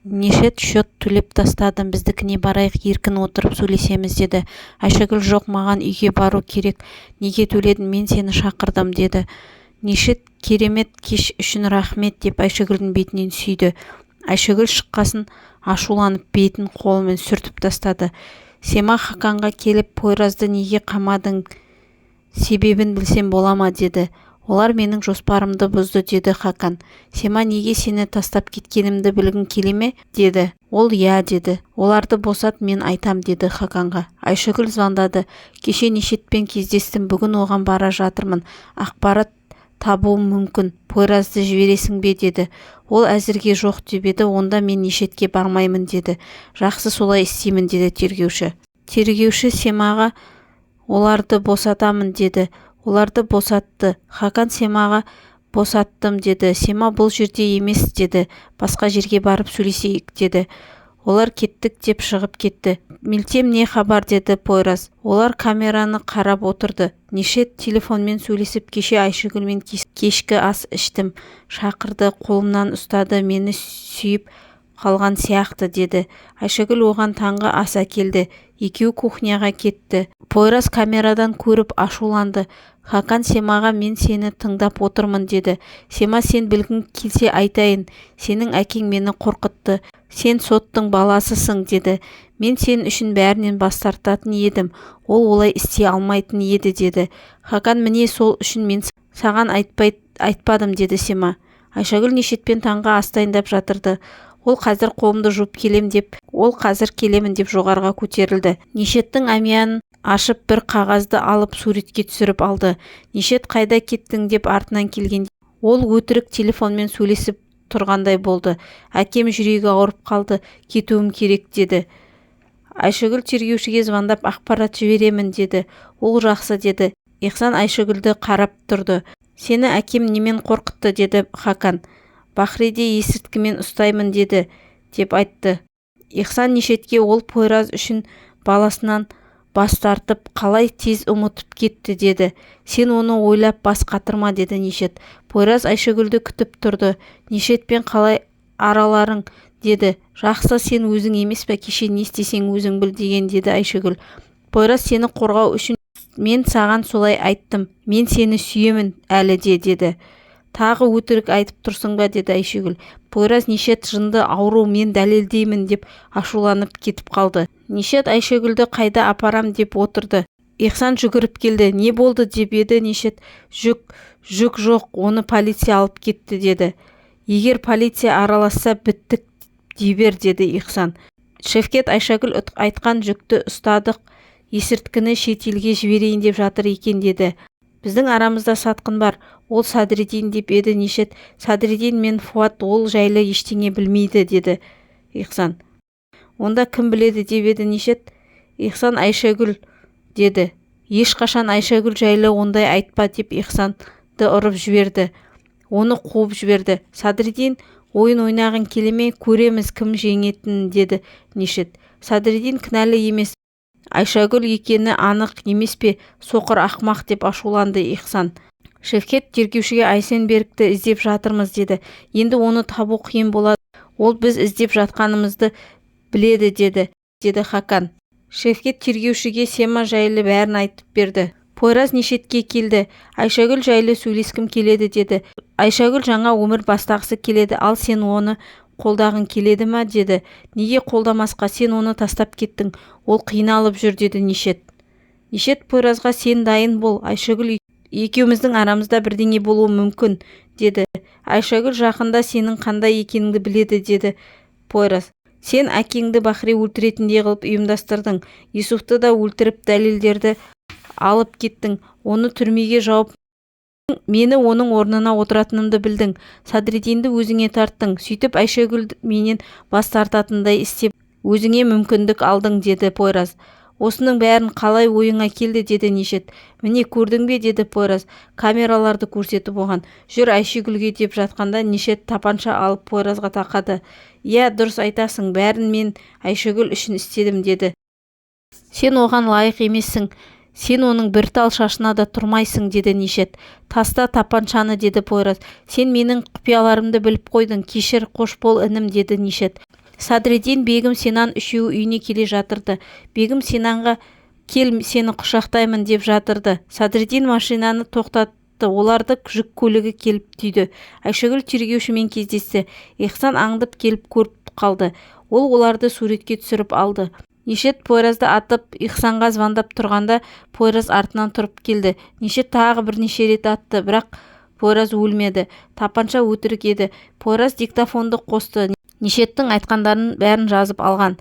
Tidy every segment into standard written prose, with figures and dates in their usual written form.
Нешет счет төлеп тастадым, біздікіне барайық, еркін отырып сөйлесеміз деді. Айшагүл жоқ, маған үйге бару керек. Неге төледің, мен сені шақырдым деді. Нешет керемет кеш үшін рахмет деп Айшагүлдің бетінен сүйді. Айшагүл шыққасын ашуланып бетін қолымен сүртіп тастады. Сема Хаканға келіп, Пойразды неге қамадың, себебін білсем бола ма деді. Олар менің жоспарымды бұзды деді Хакан. Сема неге сені тастап кеткенімді білгің келе ме деді. Ол иә деді. Оларды босат, мен айтам деді Хаканға. Айшагүл звондады. Кеше Нешетпен кездестім, бүгін оған бара жатырмын. Ақпарат табуым мүмкін. Пойразды жібересің бе деді. Ол әзірге жоқ деп еді. Онда мен Нешетке бармаймын деді. Жақсы, солай істеймін деді тергеуші. Тергеуші Семаға оларды босатамын деді. Оларды босатты. Хакан Семаға босаттым деді. Сема бұл жерде емес деді. Басқа жерге барып сөйлесейік деді. Олар кеттік деп шығып кетті. Милтем не хабар деді Пойраз. Олар камераны қарап отырды. Нешет телефонмен сөйлесіп, кеше Айшагүлмен кешкі ас іштім. Шақырды, қолымнан ұстады, мені сүйіп қалған сияқты деді. Айшагүл оған таңғы ас әкелді. Екеуі кухняға кетті. Пойраз камерадан көріп ашуланды. Хакан Семаға мен сені тыңдап отырмын деді. Сема, сен білгің келсе айтайын. Сенің әкең мені қорқытты. Сен соттың баласысың деді. Мен сен үшін бәрінен бас тартатын едім. Ол олай істей алмайтын еді деді. Хакан, міне сол үшін мен саған айтпадым деді Сема. Айшагүл Нешетпен таңғы ас дайындап жатырды. Ол қазір қолымды жуып келем деп, келемін деп жоғарға көтерілді. Нешеттің әмиянын ашып бір қағазды алып суретке түсіріп алды. Нешет, қайда кеттің деп артынан келгенде ол өтірік телефонмен сөйлесіп тұрғандай болды. Әкем жүрегі ауырып қалды, кетуім керек деді. Айшагүл тергеушіге звондап ақпарат жіберемін деді. Ол жақсы деді. Ихсан Айшагүлді қарап тұрды. Сені әкем немен қорқытты деді Хакан. Бахреде есірткімен ұстаймын деді деп айтты. Ихсан Нешетке ол Пойраз үшін баласынан бас тартып, қалай тез ұмытып кетті деді. Сен оны ойлап бас қатырма деді Нешет. Пойраз Айшагүлді күтіп тұрды. Нешетпен қалай араларың деді. Жақсы, сен өзің емес пе, кеше не істесең өзің біл деген деді Айшагүл. Пойраз сені қорғау үшін мен саған солай айттым. Мен сені сүйемін әлі деді. Тағы өтірік айтып тұрсың ба деді Айшагүл. Пойраз, Нешет жынды, ауру, мен дәлелдеймін деп ашуланып кетіп қалды. Нешет Айшагүлді қайда апарам деп отырды. Ихсан жүгіріп келді. Не болды деп еді Нешет. Жүк жоқ, оны полиция алып кетті деді. Егер полиция араласса біттік дей деді Ихсан. Шевкет Айшагүл айтқан жүкті ұстадық, есірткіні шетелге жіберейін деп жатыр екен деді. Біздің арамызда сатқын бар, ол Садреддин деп еді Нешет. Садреддин мен Фуат ол жайлы ештеңе білмейді деді Ихсан. Онда кім біледі деп еді Нешет. Ихсан Айшагүл деді. Ешқашан Айшагүл жайлы ондай айтпа деп Ихсанды ұрып жіберді. Оны қуып жіберді. Садреддин ойын ойнағын келеме, көреміз кім жеңетінін деді Нешет. Садреддин кінәлі емес. Айшагүл екені анық емес пе, соқыр ақмақ деп ашуланды Ихсан. Шевкет тергеушіге Айсенбергті іздеп жатырмыз деді. Енді оны табу қиын болады. Ол біз іздеп жатқанымызды біледі деді Хакан. Шевкет тергеушіге Сема жайлы бәрін айтып берді. Пойраз Нешетке келді. Айшагүл жайлы сөйлескім келеді деді. Айшагүл жаңа өмір бастағысы келеді, ал сен оны қолдағың келеді ма деді. Неге қолдамасқа, сен оны тастап кеттің, ол қиналып жүр деді Нешет. Нешет Пойразға сен дайын бол, Айшагүл екеуміздің арамызда бірдеңе болуы мүмкін деді. Айшагүл жақында сенің қандай екеніңді біледі деді Пойраз. Сен әкеңді Бахри өлтіретіндей қылып ұйымдастырдың. Юсуфты да өлтіріп дәлелдерді алып кеттің. Оны түрмеге жауып, мені оның орнына отыратынымды білдің. Садреддинді өзіңе тарттың. Сөйтіп Айшагүл менен бас тартатындай істеп, өзіңе мүмкіндік алдың деді Пойраз. Осының бәрін қалай ойыңа келді деді Нешет. Міне көрдің бе деді Пойраз. Камераларды көрсетіп оған. Жүр Айшагүлге деп жатқанда Нешет тапанша алып Пойразға тақады. Иә, дұрыс айтасың, бәрін мен Айшагүл үшін істедім деді. Сен оған лайық емессің. Сен оның бір тал шашына да тұрмайсың деді Нешет. Таста тапаншаны деді Пойраз. Сен менің құпияларымды біліп қойдың. Кешір, қош бол інім деді Нешет. Садриддин бегім Синан үшеуі үйіне келе жатырды. Бегім Синанға кел сені құшақтаймын деп жатырды. Садриддин машинаны тоқтатты. Оларды жүк көлігі келіп түйді. Айшагүл тергеушімен кездесті. Ихсан аңдып келіп көріп қалды. Ол оларды суретке түсіріп алды. Нишет Пойразды атып Ихсанға звондап тұрғанда Пойраз артынан тұрып келді. Нишет тағы бірнеше рет атты, бірақ Пойраз өлмеді. Тапанша өтірік еді. Пойраз диктофонды қосты. Нишеттің айтқандарын бәрін жазып алған.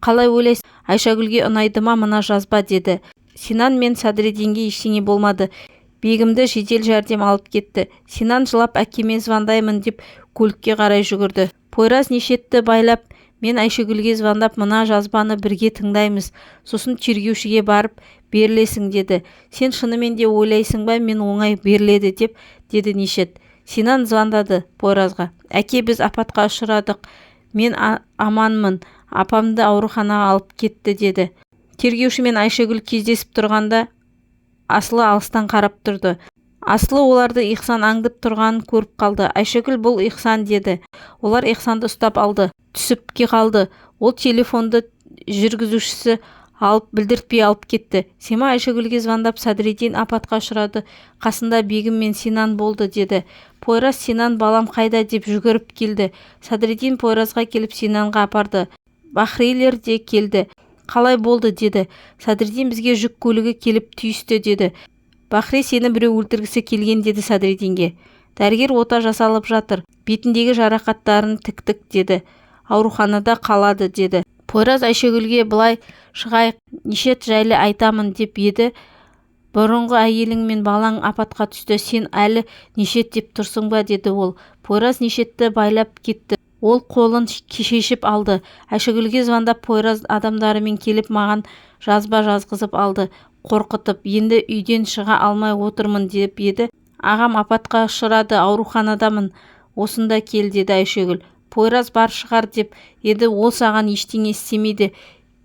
Қалай ойлайсың, Айшагүлге ұнайды ма мына жазба, деді. Синан мен Садриддинге ештеңе болмады. Бегімді жедел жәрдем алып кетті. Синан жылап әкеме звондаймын деп көлікке қарай жүгірді. Пойраз Нишетті байлап, мен Айшагүлге звондап мына жазбаны бірге тыңдаймыз, сосын тергеушіге барып берілесің, деді. Сен шынымен де ойлайсың ба мен оңай беріледі деп, деді Нишет. Синан звондады Пойразға. Әке, біз апатқа ұшырадық. Мен аманмын. Апамды ауруханаға алып кетті, деді. Тергеуші мен Айшагүл кездесіп тұрғанда Асылы алыстан қарап тұрды. Асылы оларды Ихсан аңдып тұрғанын көріп қалды. Айшагүл, бұл Ихсан, деді. Олар Ихсанды ұстап алды. Түсіп қалды. Ол телефонды жүргізушісі алып білдіртпей алып кетті. Сема Айшагүлге звондап Садриддин апатқа ұшырады. Қасында бегім мен Синан болды, деді. Пойраз Синан балам қайда деп жүгіріп келді. Садриддин Пойразға келіп Синанға апарды. Бахрилер де келді. Қалай болды, деді. Садриддин бізге жүк көлігі келіп түйісті, деді. Бахри сені біреу өлтіргісі келген, деді Садриддинге. Дәрігер ота жасалып жатыр. Бетіндегі жарақаттарын тіктік, деді. Ауруханада қалады, деді. Пойраз Айшагүлге былай шығайық, Нишет жайлы айтамын деп еді. Бұрынғы әйелің мен балаң апатқа түсті. Сен әлі Нишет деп тұрсың ба, деді ол. Пойраз Нишетті байлап кетті. Ол қолын шешіп алды. Айшагүлге звондап Пойраз адамдарымен келіп маған жазба жазғызып алды. Қорқытып, енді үйден шыға алмай отырмын деп еді. Ағам апатқа ұшырады, ауруханадамын. Осында кел, деді Айшагүл. Пойраз бар шығар деп еді. Ол саған ештеңе істемейді.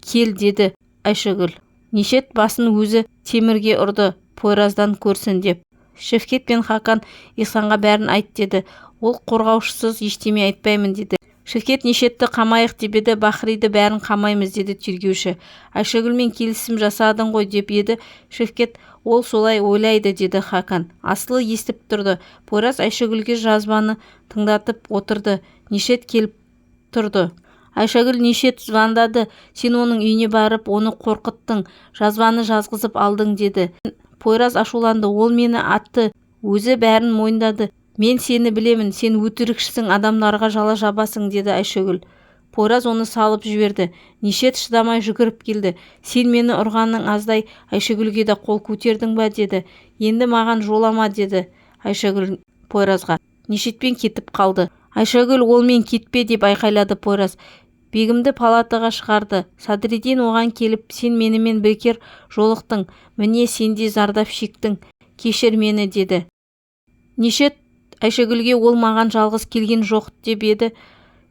Кел, деді Айшагүл. Нишет басын өзі темірге ұрды, Пойраздан көрсін деп. Шевкет пен Хакан Ихсанға бәрін айт, деді. Ол қорғаушысыз ештеме айтпаймын, деді. Шевкет Нишетті қамайық деп еді. Бахриді бәрін қамаймыз, деді тергеуші. Айшагүлмен келісім жасадың ғой деп еді. Шевкет, ол солай ойлайды, деді Хакан. Асылы естіп тұрды. Пойраз Айшагүлге жазбаны тыңдатып отырды. Нишет келіп тұрды. Айшагүл, Нишет звондады. Сен оның үйіне барып, оны қорқыттың, жазбаны жазғызып алдың, деді. Пойраз ашуланды. Ол мені атты. Өзі бәрін мойындады. Мен сені білемін, сен өтірікшісің, адамдарға жала жабасың, деді Айшагүл. Пойраз оны салып жіберді. Нишет шыдамай жүгіріп келді. Сен мені ұрғанның аздай Айшагүлге де қол көтердің ба, деді. Енді маған жолама, деді Айшагүл Пойразға. Нишетпен кетіп қалды. Айшагүл, ол мен кетпе деп айқайлады Пойраз. Бегімді палатаға шығарды. Садриддин оған келіп, сен менімен бекер жолықтың, міне сенде зардап шектің, кешір мені, деді. Нишет Айшагүлге, ол маған жалғыз келген жоқ деп еді.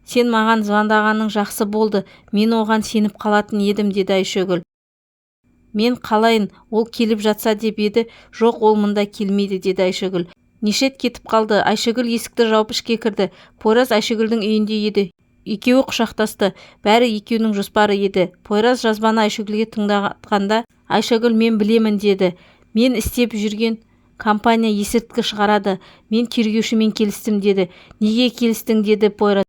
Сен маған звондағаның жақсы болды. Мен оған сеніп қалатын едім, деді Айшагүл. Мен қалайын, ол келіп жатса деп еді. Жоқ, ол мұнда келмейді, деді Айшагүл. Нишет кетіп қалды. Айшагүл есікті жауып ішке кірді. Пойраз Айшагүлдің үйінде еді. Екеуі құшақтасты. Бәрі екеуінің жоспары еді. Пойраз жазбаны Айшагүлге тыңдатқанда, Айшагүл, мен білемін, деді. Мен істеп жүрген компания есірткі шығарады. Мен тергеушімен келістім, деді. Неге келістің, деді Пойраз.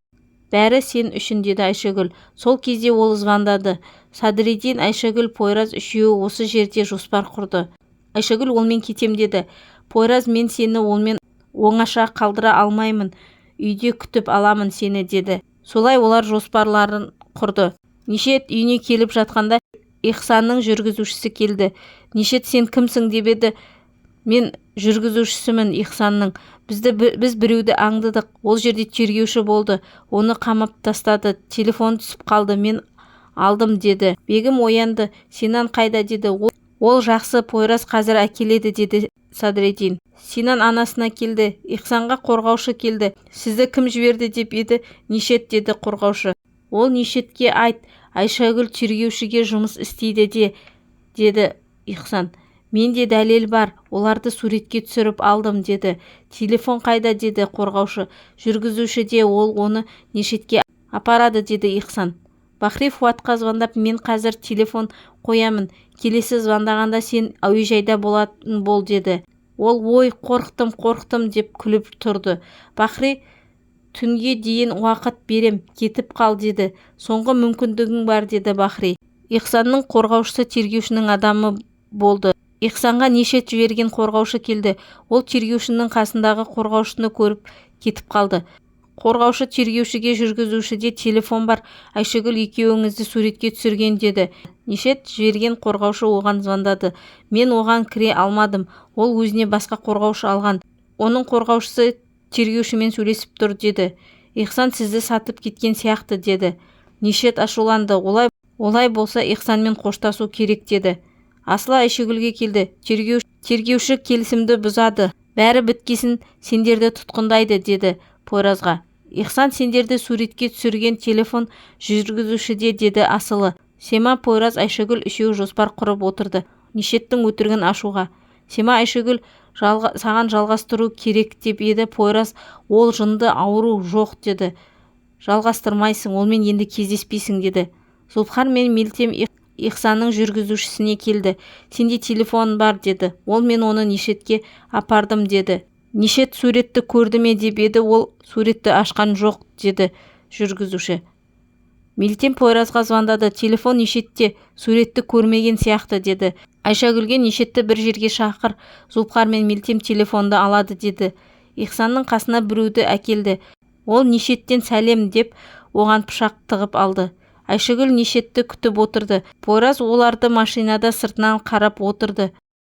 Бәрі сен үшін, деді Айшагүл. Сол кезде ол звондады. Садриддин, Айшагүл, Пойраз үшеуі осы жерде жоспар құрды. Айшагүл, олмен кетем, деді. Пойраз, мен сені олмен оңаша қалдыра алмаймын. Үйде күтіп аламын сені, деді. Солай олар жоспарларын құрды. Нишет үйіне келіп жатқанда Ихсанның жүргізушісі келді. Нишет, сен кімсің деп еді. Мен жүргізушісімін Ихсанның. Біз біреуді аңдыдық. Ол жерде тергеуші болды. Оны қамап тастады. Телефон түсіп қалды. Мен алдым, деді. Бегім оянды. Синан қайда, деді. Ол жақсы, Пойраз қазір әкеледі, деді Садриддин. Синан анасына келді. Ихсанға қорғаушы келді. Сізді кім жіберді деп еді. Нишет, деді қорғаушы. Ол Нишетке айт, Айшагүл тергеушіге жұмыс істейді деді Ихсан. Менде дәлел бар, оларды суретке түсіріп алдым, деді. Телефон қайда, деді қорғаушы. Жүргізуші де, ол оны Нишетке апарады, деді Ихсан. Бахри Фуатқа звондап, мен қазір телефон қоямын, келесі звондағанда сен әуежайда болатын бол, деді. Ол ой, қорықтым деп күліп тұрды. Бахри түнге дейін уақыт берем, кетіп қал, деді. Соңғы мүмкіндігің бар, деді Бахри. Ихсанның қорғаушысы тергеушінің адамы болды. Ихсанға Нишет жіберген қорғаушы келді. Ол тергеушінің қасындағы қорғаушыны көріп кетіп қалды. Қорғаушы тергеушіге жүргізушіде телефон бар, Айшагүл екеуіңізді суретке түсірген, деді. Нишет жіберген қорғаушы оған звондады. Мен оған кіре алмадым. Ол өзіне басқа қорғаушы алған. Оның қорғаушысы тергеушімен сөйлесіп тұр, деді. Ихсан сізді сатып кеткен сияқты, деді. Нишет ашуланды. Олай болса Ихсанмен қоштасу керек, деді. Асылы Айшагүлге келді. Тергеуші келісімді бұзады. Бәрі біткесін сендерді тұтқындайды, деді Пойразға. Ихсан сендерді суретке түсірген телефон жүргізушіде, деді Асылы. Сема, Пойраз, Айшагүл үшеуі жоспар құрып отырды. Нишеттің өтірігін ашуға. Сема Айшагүл саған жалғастыру керек деп еді. Пойраз ол жынды ауру жоқ, деді. Жалғастырмайсың, олмен енді кездеспейсің, деді. Зұлфар мен Мелтем Ихсанның жүргізушісіне келді. Сенде телефон бар, деді. Ол мен оны Нишетке апардым, деді. Нишет суретті көрді ме деп еді. Ол суретті ашқан жоқ, деді жүргізуші. Мелтем Пойразға звондады. Телефон Нишетте, суретті көрмеген сияқты, деді. Айшагүлге Нишетті бір жерге шақыр, Зұлфар мен Мелтем телефонды алады, деді. Ихсанның қасына біреуді әкелді. Ол Нишеттен сәлем деп оған пышақ тығып алды. Айшагүл Нишетті күтіп отырды. Пойраз оларды машинада сыртынан қарап отырды.